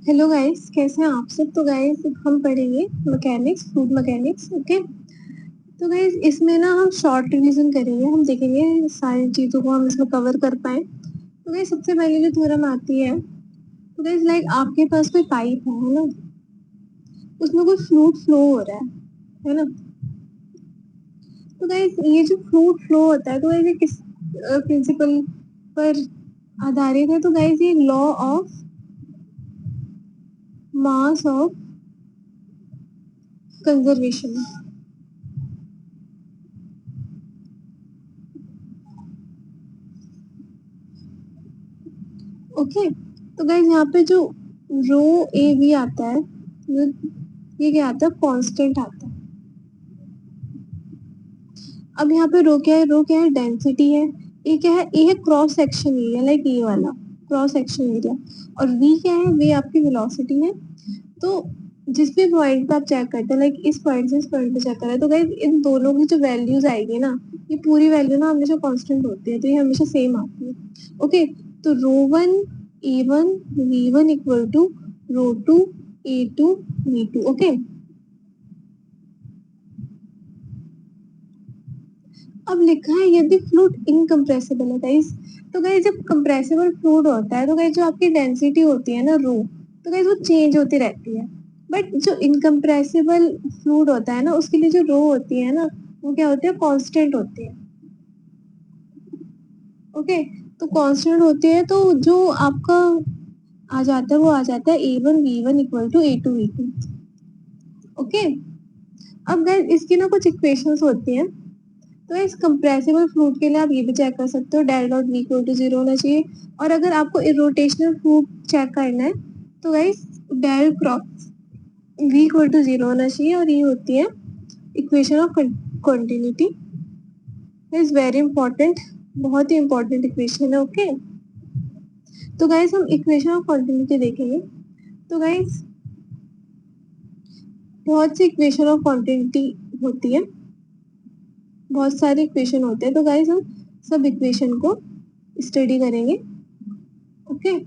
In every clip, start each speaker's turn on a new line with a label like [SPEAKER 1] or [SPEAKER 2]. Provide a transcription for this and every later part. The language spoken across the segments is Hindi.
[SPEAKER 1] हेलो गाइस, कैसे हैं आप सब। तो गाइस हम पढ़ेंगे मैकेनिक्स, फूड मैकेनिक्स। ओके, तो गाइस इसमें ना हम शॉर्ट रिवीजन करेंगे। हम देखेंगे सारी चीज़ों को हम इसमें कवर कर पाए। तो गाइस सबसे पहले जो थ्योरम आती है, तो गाइस लाइक आपके पास कोई पाइप है ना, उसमें कोई फ्लूइड फ्लो हो रहा है ना। तो गाइस ये जो फ्लूइड फ्लो होता है, तो गाइस ये किस प्रिंसिपल पर आधारित है। तो गाइस ये law of mass of conservation. Okay, तो गाइस यहाँ पे जो रो ए भी आता है, ये क्या आता है, कांस्टेंट आता है। अब यहाँ पे रो क्या है, रो क्या है, डेंसिटी है। ए क्या है, ए है क्रॉस सेक्शन एरिया, लाइक ये वाला क्रॉस सेक्शन एरिया। और वी क्या है, वी आपकी वेलोसिटी है। तो जिस भी पॉइंट पे आप चेक करते हैं, लाइक इस पॉइंट से इस पॉइंट पे चेक कर रहे हैं, तो गाइस इन दोनों की जो वैल्यूज आएगी ना, ये पूरी वैल्यू ना हमेशा कांस्टेंट होती है, तो ये हमेशा सेम आती है। ओके, तो rho one A one V one equal to rho two A two V two. Okay, अब लिखा है यदि फ्लूइड इनकम्प्रेसिबल है गाइस। तो गाइस जब कंप्रेसिबल फ्लूइड होता है, तो गाइस जो आपकी डेंसिटी होती है ना रो, तो गाइस वो चेंज होती रहती है। बट जो इनकम्प्रेसिबल फ्लूइड होता है ना, उसके लिए जो रो होती है ना, वो क्या होती है, कांस्टेंट होती है। ओके, तो कांस्टेंट होती है, तो जो आपका आ जाता है वो आ जाता है A one V one equal to A two V two. Okay, अब गाइस इसकी ना कुछ इक्वेशंस होती हैं। तो इस कंप्रेसिबल फ्लूइड के लिए आप ये भी चेक कर सकते हो, del dot V equal to zero होना चाहिए। और अगर आपको इरोटेशनल फ्लूइड चेक करना है, तो guys del cross V equal to zero होना चाहिए। और ये होती है equation of continuity. Is very important, बहुत ही इंपॉर्टेंट इक्वेशन है। ओके, तो गाइस हम इक्वेशन ऑफ कंटिन्यूटी देखेंगे। तो गाइस बहुत सी इक्वेशन ऑफ कंटिन्यूटी होती है, बहुत सारे इक्वेशन होते हैं। तो गाइस हम सब इक्वेशन को स्टडी करेंगे। ओके,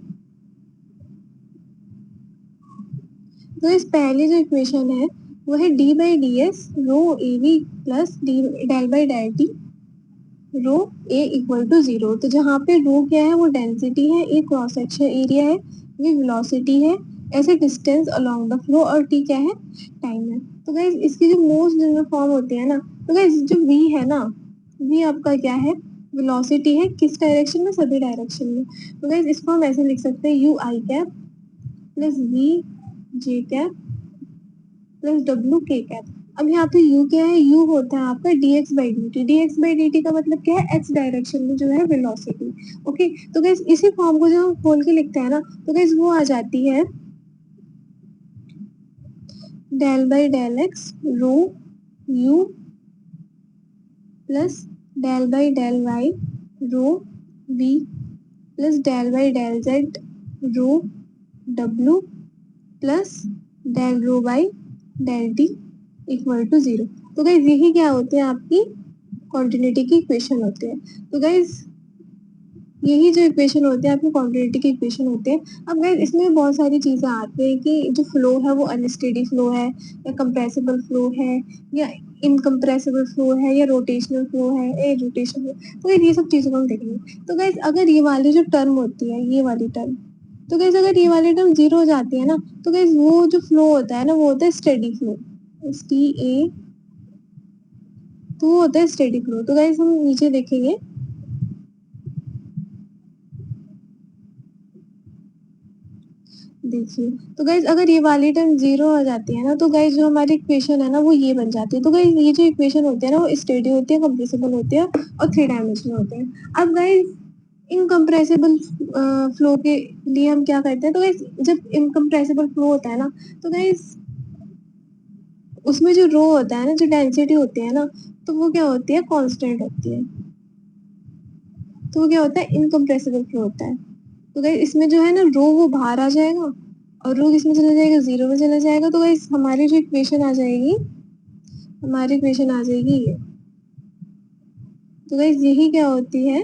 [SPEAKER 1] तो इस पहली जो इक्वेशन है वो है D by D S rho A V plus D del by del T rho A equal to zero. तो जहाँ पे रो क्या है, वो डेंसिटी है, ए क्रॉस सेक्शन एरिया है, ये वेलोसिटी है, ऐसे डिस्टेंस अलोंग द फ्लो, और टी क्या है, टाइम है। तो गाइस इसकी जो मोस्ट जनरल फॉर्म होती है ना, तो गाइस जो वी है ना, वी आपका क्या है, वेलोसिटी है, किस डायरेक्शन में, सभी डायरेक्शन में। तो गाइस इसको हम ऐसे लिख सकते हैं, U I cap plus V J cap plus W K cap. अब यहाँ पे u क्या है, u होता है आपका dx by D T. dx by D T का मतलब क्या है, x डायरेक्शन में जो है वेलोसिटी। ओके, तो गैस इसी फॉर्म को जो हम खोल के लिखते हैं ना, तो गैस वो आ जाती है del by del X rho u plus del by del Y rho v plus del by del Z rho w plus del rho by del T equal to zero. तो गाइज यही क्या होते हैं, आपकी कॉन्टिन्यूटी की इक्वेशन होते हैं। तो गाइज यही जो इक्वेशन होते हैं आपकी कॉन्टिन्यूटी की इक्वेशन होते हैं। अब गाइज इसमें बहुत सारी चीज़ें आती हैं कि जो फ्लो है वो अनस्टेडी फ्लो है, या कंप्रेसिबल फ्लो है, या इनकम्प्रेसिबल फ्लो है, या रोटेशनल फ्लो है, या रोटेशन है। तो गाइज ये सब चीज़ों को हम देखेंगे। तो गाइज अगर ये वाली जो टर्म होती है, ये वाली टर्म, तो गाइज अगर ये वाली टर्म जीरो हो जाती है ना, तो गाइज वो जो फ्लो होता है ना, वो होता है स्टेडी फ्लो, टी ए, तो वो होता है स्टेडी फ्लो। तो गाइस हम नीचे देखेंगे, देखिए, तो गाइस अगर ये वाली टर्म जीरो हो जाती है ना, तो गाइस जो हमारी इक्वेशन है ना, वो ये बन जाती है। तो गाइस ये जो इक्वेशन होती है ना, वो स्टेडी होती है, कंप्रेसिबल होती है, और थ्री डायमेंशनल होते हैं। अब गाइस इनकम्प्रेसिबल फ्लो के लिए हम क्या करते हैं, तो गाइस जब इनकम्प्रेसिबल फ्लो होता है ना, तो गाइस उसमें जो रो होता है ना, जो डेंसिटी होती है ना, तो वो क्या होती है, कांस्टेंट होती है। तो वो क्या होता है, इनकम्प्रेसिबल फ्लो होता है। तो गाइस इसमें जो है ना, रो वो बाहर आ जाएगा, और रो किसमें चला जाएगा, जीरो में चला जाएगा। तो गाइस हमारी जो इक्वेशन आ जाएगी, हमारी इक्वेशन आ जाएगी ये। तो गाइस यही क्या होती है,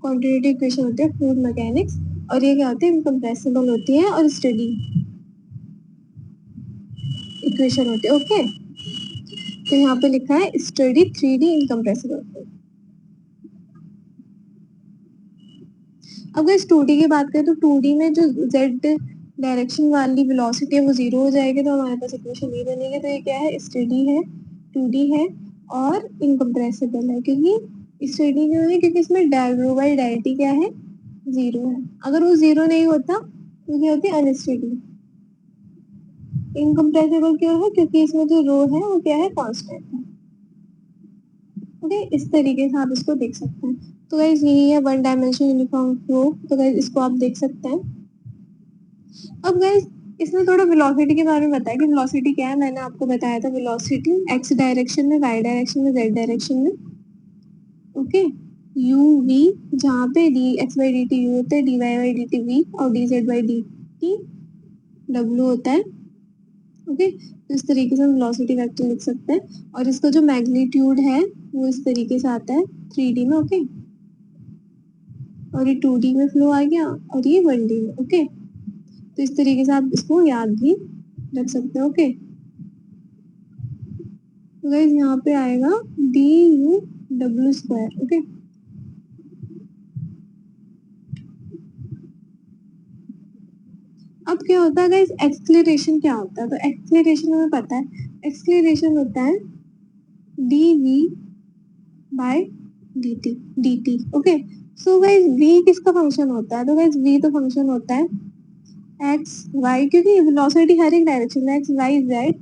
[SPEAKER 1] कॉन्टिन्यूटी इक्वेशन होती है फ्लूइड मैकेनिक्स और ये क्या होती है, इनकम्प्रेसिबल होती है और स्टडी इक्वेशन होती है। ओके, तो यहाँ पे लिखा है स्टडी 3D इनकम्प्रेसिबल। अब अगर 2D की बात करें तो 2D में जो z डायरेक्शन वाली वेलोसिटी है वो 0 हो जाएगी, तो हमारे पास इक्वेशन ये बनेगी। तो ये क्या है, स्टडी है, 2D है और इनकम्प्रेसिबल है। क्योंकि स्टडी क्यों है, क्योंकि इसमें del rho by del T क्या है, 0 है। अगर वो 0 नहीं होता तो क्या होती है, अनस्टडी। इनकम्प्रेसिबल क्यों है, क्योंकि इसमें जो रो है वो क्या है, कांस्टेंट है। ओके, इस तरीके से आप इसको देख सकते हैं। तो गाइस यही है वन डायमेंशन यूनिफॉर्म फ्लो। तो गाइस इसको आप देख सकते हैं। अब गाइस इसमें थोड़ा वेलोसिटी के बारे में बताया कि वेलोसिटी क्या है। मैंने आपको बताया था वेलोसिटी एक्स डायरेक्शन में, वाई डायरेक्शन में, जेड डायरेक्शन में। ओके, यू वी, जहाँ पे D x by D T U होता है, D Y by D T V और D Z by D T W होता है। ओके, तो इस तरीके से हम वेलोसिटी वेक्टर लिख सकते हैं। और इसका जो मैग्नीट्यूड है वो इस तरीके से आता है 3D में। ओके, और ये 2D में फ्लो आ गया और ये 1D में। ओके, तो इस तरीके से आप इसको याद भी रख सकते हो। ओके, तो गाइस यहाँ पे आएगा D U W square. Okay, अब क्या होता है गाइस, एक्सेलरेशन क्या होता है। तो एक्सेलरेशन हमें पता है, एक्सेलरेशन होता है D V by D T, D T. Okay, so guys V किसका फंक्शन होता है, तो गाइस वी तो फंक्शन होता है एक्स वाई, क्योंकि वेलोसिटी हर एक डायरेक्शन में एक्स वाई जेड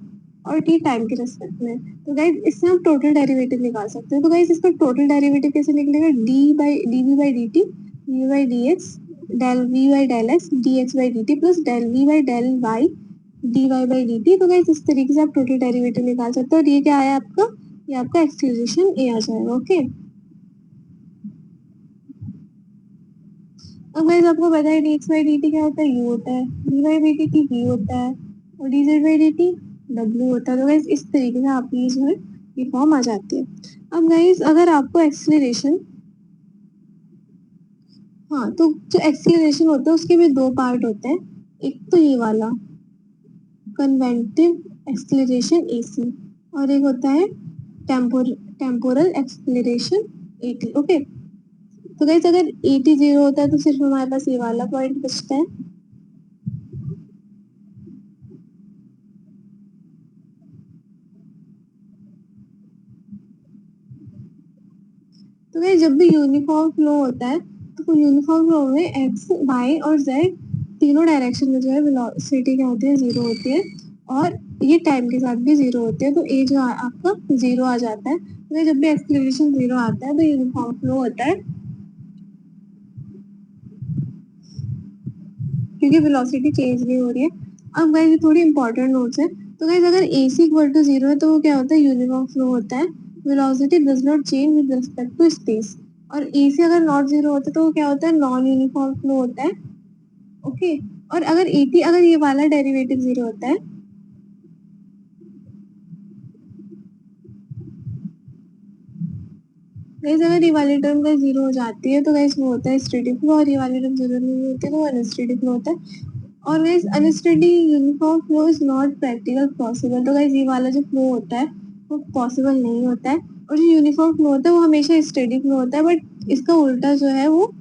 [SPEAKER 1] और टी टाइम के रेस्पेक्ट में। तो गाइस इससे हम टोटल डेरिवेटिव निकाल सकते हैं। तो गाइस इसका टोटल डेरिवेटिव कैसे निकलेगा, D by D V by D T, V by D X, del V by del X, D x by D T plus del V by del Y, D Y by D T. तो गाइस इस तरीके से आप टोटल डेरिवेटिव निकाल सकते हो। और ये क्या आया आपका, ये आपका एक्सेलरेशन ए आ जाएगा। ओके, अब गाइस आपको पता है d x by D t क्या होता है, यू होता है, D Y by D T v होता है और D Z by D T W होता है। तो गाइस इस तरीके से आपकी जो है ये फॉर्म आ जाती है। अब गाइस अगर आपको एक्सेलरेशन, हाँ, तो जो एक्सेलरेशन होता है उसके भी दो पार्ट होते हैं। एक तो ये वाला कन्वेंटिव एक्सेलरेशन एसी और एक होता है टेम्पोरल एक्सेलरेशन एटी। ओके, तो गाइस अगर एटी 0 होता है तो सिर्फ हमारे पास ये वाला पॉइंट बचता है। तो गाइस जब भी यूनिफॉर्म फ्लो होता है तो यूनिफॉर्म फ्लो में एक्स वाई और जेड तीनों डायरेक्शन में जो है वेलोसिटी क्या होती है, 0 होती है और ये टाइम के साथ भी 0 होती है। तो ए जो आपका 0 आ जाता है। तो जब भी एक्सेलरेशन 0 आता है तो यूनिफॉर्म फ्लो होता है, क्योंकि वेलोसिटी चेंज नहीं हो रही है। अब गाइस ये थोड़ी इंपॉर्टेंट नोट्स है। तो गाइस अगर ए सी इक्वल टू 0 है तो वो क्या होता है, यूनिफॉर्म फ्लो होता है, velocity does not change with respect to space. और ए सी अगर नॉट 0 होता है तो वो क्या होता है, नॉन यूनिफॉर्म फ्लो होता है। ओके, और अगर ए टी, अगर ये वाला डेरिवेटिव 0 होता है, गाइस अगर ये वाली टर्म का 0 हो जाती है तो गाइस वो होता है स्टेडी फ्लो, और ये वाली टर्म 0 नहीं होती है तो वो अनस्टेडी फ्लो होता है। और guys unsteady uniform flow is not practical possible. तो गाइस ये वाला जो फ्लो होता है वो पॉसिबल नहीं होता है। और जो यूनिफॉर्म फ्लो होता है वो हमेशा स्टेडी फ्लो होता है, बट इसका उल्टा जो है वो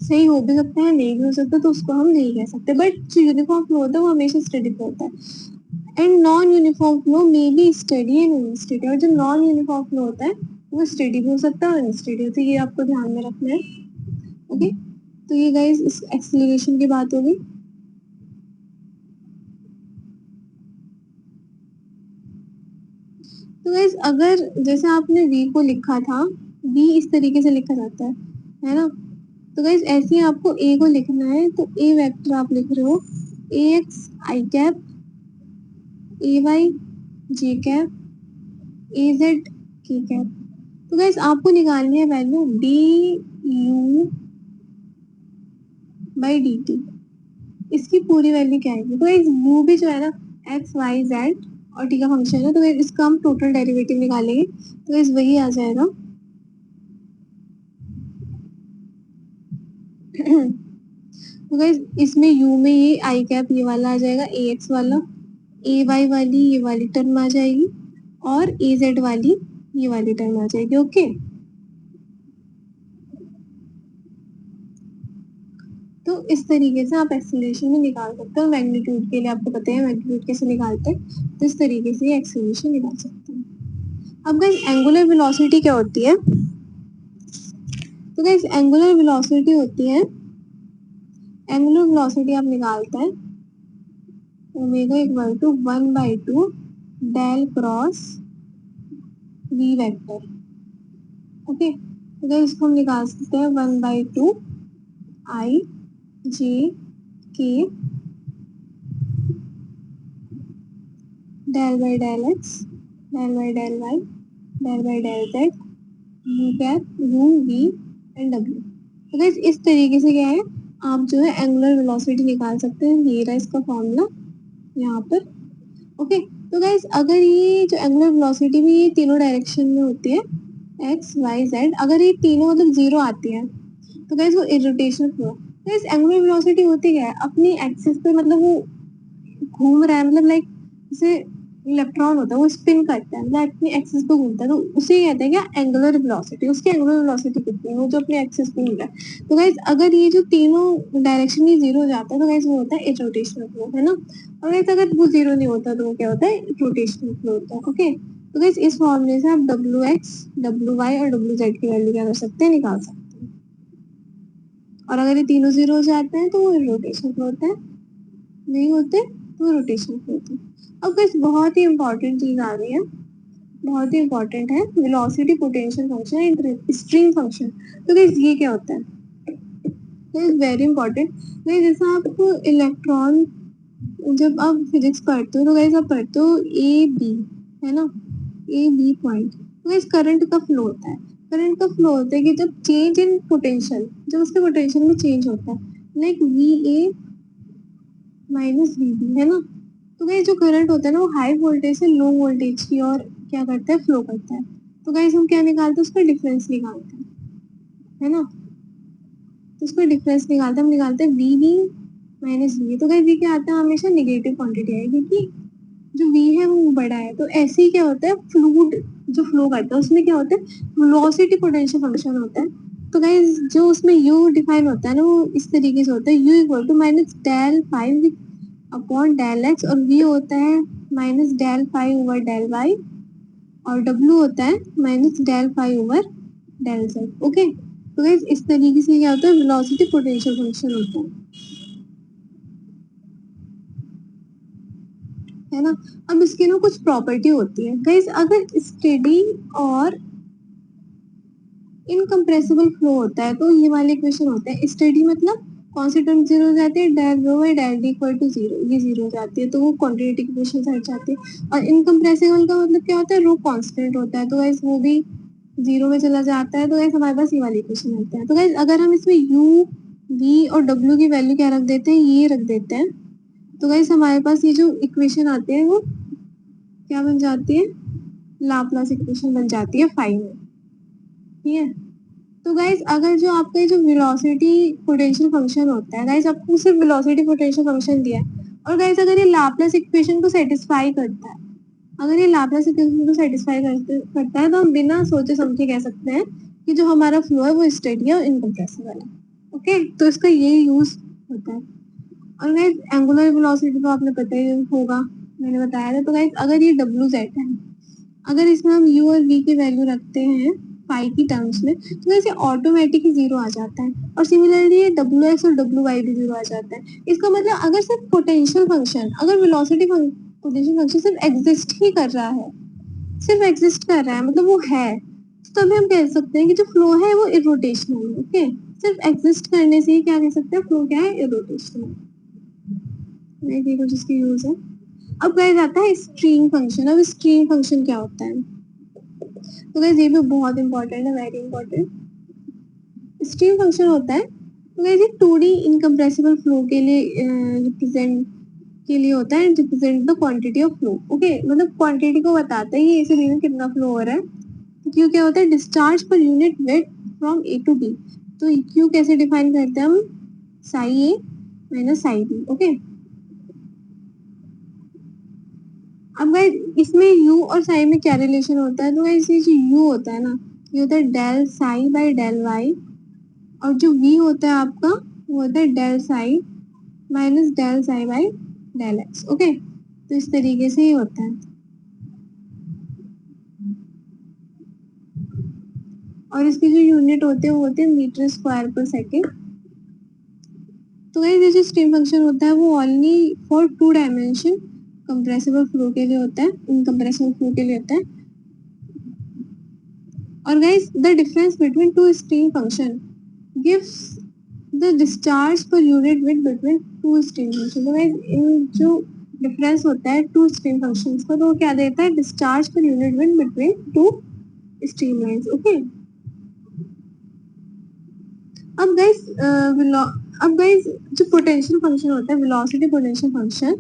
[SPEAKER 1] सही हो भी सकता है, नहीं भी हो सकता, तो उसको हम नहीं कह सकते। बट जो यूनिफॉर्म फ्लो होता है वो हमेशा स्टेडी फ्लो होता है। And non uniform flow may be steady and unsteady. और जो नॉन यूनिफॉर्म फ्लो होता है वो स्टेडी भी हो सकता है और अनस्टेडी होता है। ये आपको ध्यान में रखना है। ओके, तो ये गाइस इस एक्सेलरेशन की बात होगी। तो गाइस अगर जैसे आपने v को लिखा था, v इस तरीके से लिखा जाता है ना। तो गाइस ऐसे ही आपको a को लिखना है। तो a वेक्टर आप लिख रहे हो ax i cap, ay j cap, az k cap. तो गाइस आपको निकालनी है value D you by D T. इसकी पूरी वैल्यू क्या आएगी, तो गाइस u भी जो है ना एक्स वाई जेड और t का फंक्शन है, तो गाइस इसका हम टोटल डेरिवेटिव निकालेंगे। तो गाइस वही आ जाएगा तो गाइस इसमें u में ये आई कैप ये वाला आ जाएगा, ax वाला, ay वाली ये वाली टर्म आ जाएगी और az वाली ये वाली टर्म आ जाएगी। ओके, तो इस तरीके से आप एक्सेलरेशन में निकाल सकते हो। मैग्नीट्यूड के लिए आपको पता है मैग्नीट्यूड कैसे निकालते हैं, तो इस तरीके से एक्सेलरेशन निकाल सकते हैं। अब गाइस एंगुलर वेलोसिटी क्या होती है? तो गाइस एंगुलर वेलोसिटी होती है, एंगुलर वेलोसिटी आप निकालते हैं omega equal to 1/2 del cross v vector. Okay, तो गाइस इसको हम निकाल सकते हैं 1/2 i j k del by del x del by del y del by del z u cap u v and w। तो गाइस इस तरीके से क्या है, आप जो है एंगुलर वेलोसिटी निकाल सकते हैं। ये रहा इसका फॉर्मूला यहाँ पर। ओके, तो गाइस अगर ये जो एंगुलर वेलोसिटी में ये तीनों डायरेक्शन में होती है x y z, अगर ये तीनों मतलब जीरो आती है तो गाइस वो irrotational flow. Guys angular velocity होती क्या है, अपनी एक्सिस पे मतलब वो घूम रहा है, मतलब लाइक जैसे इलेक्ट्रॉन होता है वो स्पिन करता है, मतलब अपनी एक्सिस पे घूमता है, तो उसे कहते हैं क्या, एंगुलर वेलोसिटी। उसकी एंगुलर वेलोसिटी कितनी है, वो जो अपनी एक्सिस पे घूम रहा है। तो गाइस अगर ये जो तीनों डायरेक्शन में जीरो हो जाता है तो गाइस वो होता है इरोटेशनल फ्लो, है ना। और गाइस अगर वो जीरो नहीं होता तो वो क्या होता है, रोटेशनल फ्लो होता है। ओके, तो गाइस इस फॉर्मूले से आप डब्ल्यू एक्स, डब्ल्यू वाई और डब्ल्यू जेड की वैल्यू क्या कर सकते हैं, निकाल सकते हैं। और अगर ये तीनों जीरो हो जाते हैं तो वो रोटेशनल फ्लो होता है, नहीं होते तो वो रोटेशनल फ्लो होता है। अब गाइस बहुत ही इंपॉर्टेंट चीज आ रही है, बहुत ही इंपॉर्टेंट है, velocity potential function and stream function. तो गाइस ये क्या होता है, this is very important. Guys जैसा आप इलेक्ट्रॉन जब आप फिजिक्स पढ़ते हो तो गाइस आप पढ़ते हो ए बी, है ना, ए बी पॉइंट। तो गाइस करंट का फ्लो होता है, करंट का फ्लो होता है कि जब चेंज इन पोटेंशियल, जब उसके पोटेंशियल में चेंज होता है, like v a minus v b, है ना। तो गाइस जो करंट होता है ना वो हाई वोल्टेज से लो वोल्टेज की और क्या करता है, फ्लो करता है। तो गाइस हम क्या निकालते हैं, उसका डिफरेंस निकालते हैं, है ना। तो उसका डिफरेंस निकालते हैं, हम निकालते हैं वी बी माइनस वी। तो गाइस ये क्या आता है, हमेशा नेगेटिव क्वांटिटी आएगी क्योंकि जो v है वो बड़ा है। तो ऐसे ही क्या होता है, फ्लूइड जो फ्लो करता है उसमें क्या होता है, वेलोसिटी पोटेंशियल फंक्शन होता है। तो गाइस जो उसमें u डिफाइन होता है ना वो इस तरीके से होता है, u equal to minus del five upon del x, और v होता है minus del five over del y, और w होता है minus del five over del z. Okay, तो गाइस इस तरीके से क्या होता है, वेलोसिटी पोटेंशियल फंक्शन होता है ना। अब इसकी ना कुछ प्रॉपर्टी होती है गाइस, अगर स्टेडी और इनकम्प्रेसिबल फ्लो होता है तो ये वाले इक्वेशन होते हैं। स्टेडी मतलब कौन सी टर्म जीरो हो जाती है, del rho by del d equal to zero, ये जीरो हो जाती है तो वो क्वाड्रेटिक इक्वेशन से हट जाती है। और इनकम्प्रेसिबल का मतलब क्या होता है, रो कांस्टेंट होता है तो गाइस वो भी जीरो में चला जाता है। तो गाइस हमारे पास ये वाली इक्वेशन होते हैं। तो गाइस अगर हम इसमें u v और w की वैल्यू क्या रख देते हैं, ये रख देते हैं, तो गाइस हमारे पास ये जो इक्वेशन आती है वो क्या बन जाती है, लाप्लास इक्वेशन बन जाती है फाइव में। ठीक है, तो गाइज अगर जो आपका जो वेलोसिटी पोटेंशियल फंक्शन होता है, गाइज आपको सिर्फ वेलोसिटी पोटेंशियल फंक्शन दिया है, और गाइज अगर ये लाप्लास इक्वेशन को सेटिस्फाई करता है, अगर ये लाप्लास इक्वेशन को सेटिस्फाई करता है तो हम बिना सोचे समझे कह सकते हैं कि जो हमारा फ्लो है वो स्टेडी और इनकम्प्रेसिबल है। ओके, तो इसका ये यूज होता है। और गाइज एंगुलर वेलोसिटी तो आपने पता ही होगा, मैंने बताया था। तो गाइज अगर ये डब्ल्यू जेड है, अगर इसमें हम u और v की वैल्यू रखते हैं फाई की टर्म्स में, तो वैसे ऑटोमेटिक ही जीरो आ जाता है। और सिमिलरली ये डब्ल्यू एक्स और डब्ल्यू वाई भी जीरो आ जाता है। इसका मतलब अगर सिर्फ पोटेंशियल फंक्शन, अगर वेलोसिटी पोटेंशियल फंक्शन सिर्फ एग्जिस्ट ही कर रहा है, सिर्फ एग्जिस्ट कर रहा है मतलब वो है, तो तभी हम कह सकते हैं कि जो फ्लो है वो इरोटेशनल है। ओके, सिर्फ एग्जिस्ट करने से ही क्या कह सकते हैं, फ्लो क्या है, इरोटेशनल। देखिए कुछ इसकी यूज है। अब गाइस आता है स्ट्रीम फंक्शन। अब स्ट्रीम फंक्शन क्या होता है, तो गाइस ये भी बहुत इंपॉर्टेंट है, वेरी इंपॉर्टेंट। स्ट्रीम फंक्शन होता है तो गाइस ये 2D इनकम्प्रेसिबल फ्लो के लिए रिप्रेजेंट के लिए होता है, represent the quantity of flow. Okay, मतलब क्वांटिटी को बताता है ये इस रीजन में कितना फ्लो हो रहा है। तो क्यू क्या होता है, डिस्चार्ज पर unit weight from a to b. तो क्यू कैसे डिफाइन करते हैं हम, psi a minus psi b. Okay, अब गाइस इसमें u और साई में क्या रिलेशन होता है, तो गाइस ये जो u होता है ना, ये होता है del psi by del y, और जो v होता है आपका वो होता है del psi minus del psi by del x. Okay, तो इस तरीके से ये होता है, और इसकी जो यूनिट होते हैं वो होते हैं मीटर स्क्वायर पर सेकेंड। तो गाइस ये जो स्ट्रीम फंक्शन होता है वो only for two dimension compressible flow के लिए होता है, इनकम्प्रेसिबल फ्लो के लिए होता है। और guys the difference between two stream function gives the discharge पर unit width between two stream function. तो गाइस इन जो डिफरेंस होता है टू स्ट्रीम फंक्शंस का, तो वो क्या देता है, डिस्चार्ज पर unit width between two stream lines. Okay, अब गाइस अब गाइस जो पोटेंशियल फंक्शन होता है, वेलोसिटी पोटेंशियल फंक्शन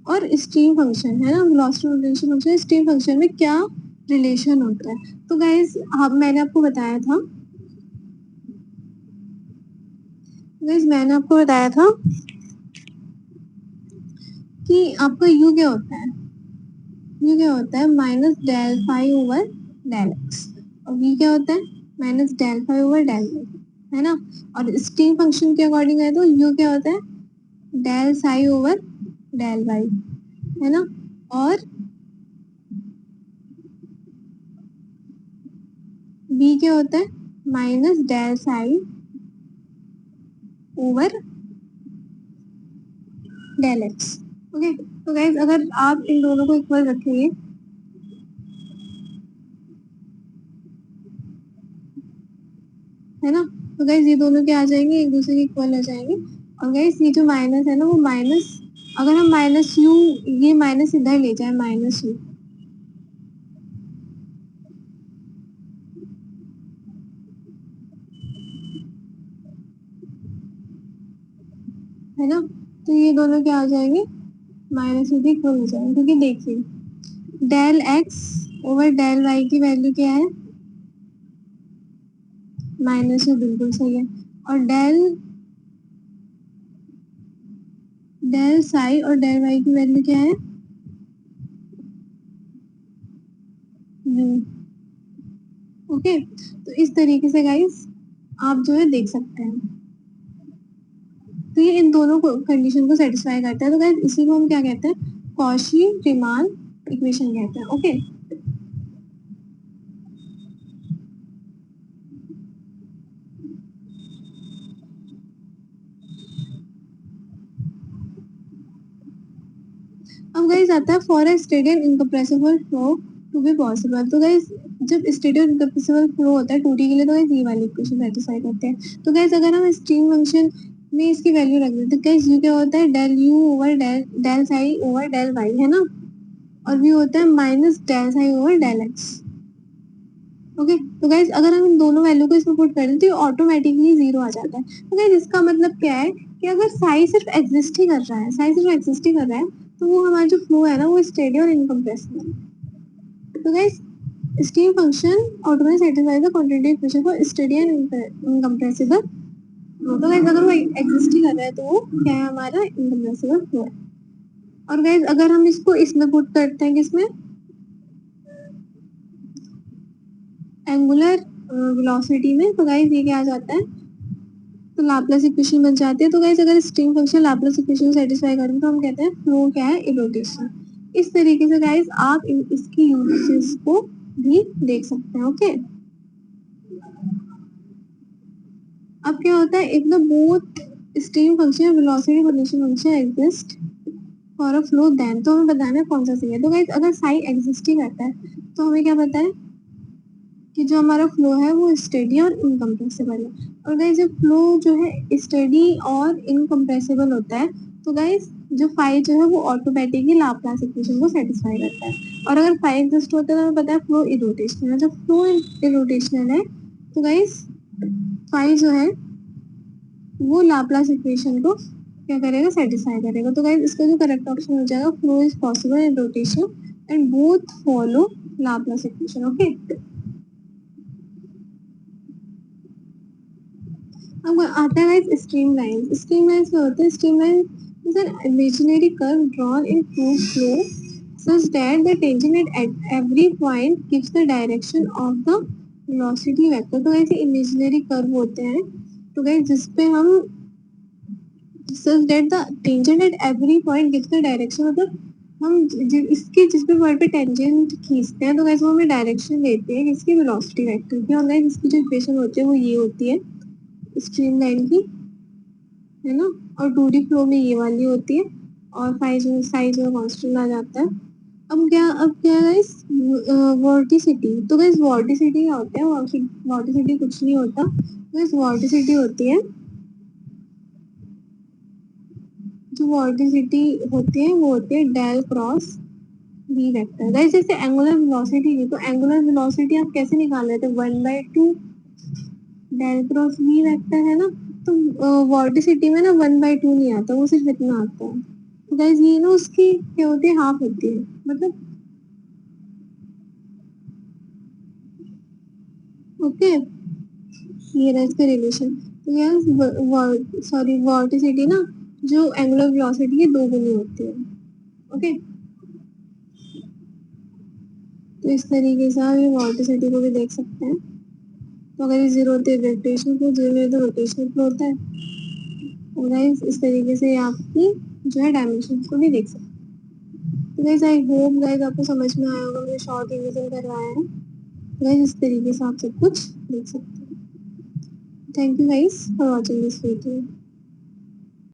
[SPEAKER 1] और स्ट्रीम फंक्शन है ना, velocity potential function stream function में क्या रिलेशन होता है। तो गाइस मैंने आपको बताया था, गाइस मैंने आपको बताया था कि आपका u क्या होता है, u क्या होता है minus del phi over del x, और v क्या होता है minus del phi over del y, है ना। और स्ट्रीम फंक्शन के अकॉर्डिंग है तो u क्या होता है del psi over del y, है ना। और v क्या होता है minus del psi over del x. Okay, तो गाइज अगर आप इन दोनों को इक्वल रखेंगे, है ना, तो गाइज ये दोनों क्या आ जाएंगे, एक दूसरे के इक्वल हो जाएंगे। और गाइज ये जो माइनस है ना, वो माइनस, अगर हम माइनस यू, ये माइनस इधर ले जाए माइनस यू, है ना, तो ये दोनों क्या आ जाएंगे माइनस यू के इक्वल हो जाएंगे, क्योंकि देखिए del x over del y की वैल्यू क्या है माइनस यू, बिल्कुल सही है। और डेल डेल साई और डेल वाई की वैल्यू क्या है यू। ओके, तो इस तरीके से गाइस आप जो है देख सकते हैं, तो ये इन दोनों को कंडीशन को सेटिस्फाई करता है। तो गाइस इसी को हम क्या कहते हैं, कॉशी रीमान इक्वेशन कहते हैं। ओके, अब गाइस आता है for a steady and incompressible flow to be possible. तो गाइस जब स्टेडी और इनकम्प्रेसिबल फ्लो होता है टूटी के लिए, तो गाइस ये वाली इक्वेशन सेटिस्फाई करते हैं। तो गाइस अगर हम स्ट्रीम फंक्शन में इसकी वैल्यू रख देते हैं, गाइस यू क्या होता है del u over del del psi over del y, है ना, और वी होता है minus del psi over del x. Okay, तो गाइज अगर हम इन दोनों वैल्यू को इसमें पुट कर दें तो ये ऑटोमेटिकली जीरो आ जाता है। तो गाइज इसका मतलब क्या है कि अगर साई सिर्फ एग्जिस्ट ही कर रहा है, साई सिर्फ एग्जिस्ट ही कर रहा है, तो वो हमारा जो फ्लो है ना वो स्टेडी और इनकम्प्रेसिबल है। तो guys stream function automatically satisfies the quantity equation for steady and incompressible flow. तो गाइज अगर वो एग्जिस्ट ही कर रहा है तो वो क्या है हमारा इनकम्प्रेसिबल फ्लो है। और गाइज अगर हम इसको इसमें पुट करते हैं किसमें, एंगुलर वेलोसिटी में, तो गाइज ये क्या आ जाता है, तो लाप्लास इक्वेशन बन जाती है। तो गाइस अगर string function Laplace equation satisfy करें तो हम कहते हैं फ्लो क्या है इरोटेशन। इस तरीके से गाइस आप इसकी यूजेस को भी देख सकते हैं। ओके, अब क्या होता है, if the both stream function velocity potential function exist for a flow, then तो हमें बताना है कौन सा सही है। तो गाइस अगर साई एग्जिस्ट ही करता है तो हमें क्या पता है कि जो हमारा फ्लो है वो स्टेडी और इनकम्प्रेसिबल है। और गाइस जब फ्लो जो है स्टेडी और इनकम्प्रेसिबल होता है तो गाइस जो फाई जो है वो ऑटोमेटिकली लाप्लास इक्वेशन को सेटिस्फाई करता है। और अगर फाई एग्जिस्ट होता है तो हमें पता है फ्लो इरोटेशनल है। जब फ्लो इरोटेशनल है तो गाइस फाई जो है वो लाप्लास इक्वेशन को क्या करेगा सेटिस्फाई करेगा। तो गाइस इसका जो करेक्ट ऑप्शन हो जाएगा flow is possible in rotation and both follow Laplace equation. Okay, अब आता है स्ट्रीम लाइन। स्ट्रीम लाइन क्या होता है? Stream line is an imaginary curve drawn in true flow such that the tangent at every point gives the direction of the velocity vector। तो ऐसे इमेजिनरी कर्व होते हैं तो गाइस जिस पे हम such that the tangent at every point gives the direction, मतलब हम इसके जिस भी पॉइंट पे टेंजेंट खींचते हैं तो गाइस वो हमें डायरेक्शन देते हैं इसकी वेलोसिटी वेक्टर की। और गाइस इसकी जो इक्वेशन होती है वो ये होती है स्ट्रीम लाइन की, है ना। और 2D फ्लो में ये वाली होती है और साइज में कांस्टेंट आ जाता है। अब क्या है गाइस वॉर्टिसिटी। तो गाइस वॉर्टिसिटी क्या होता है? वॉर्टिसिटी कुछ नहीं होता। गाइस वॉर्टिसिटी होती है, जो वॉर्टिसिटी होती है वो होती है del cross v vector. Guys जैसे एंगुलर वेलोसिटी थी तो एंगुलर वेलोसिटी आप कैसे निकाल रहे थे? 1/2 डेल क्रॉस वी वेक्टर, है ना। तो वॉर्टिसिटी में ना 1/2 नहीं आता, वो सिर्फ इतना आता है। तो गाइस ये ना उसकी क्या होती है? हाफ होती है, मतलब ओके। ये रहा इसका रिलेशन। तो यार सॉरी वॉर्टिसिटी ना जो एंगुलर वेलोसिटी है 2 गुनी होती है। ओके, तो इस तरीके से आप ये वॉर्टिसिटी को भी देख सकते हैं। तो अगर ये जीरो होती है ग्रेविटेशनल फ्लो, जीरो है तो रोटेशनल फ्लो होता है। और गाइस इस तरीके से आपकी जो है डायमेंशन को भी देख सकते हैं। तो गाइस आई होप गाइस आपको समझ में आया होगा, मैंने शॉर्ट रिवीजन करवाया है। तो गाइस इस तरीके से आप सब कुछ देख सकते हैं। Thank you guys for watching this video.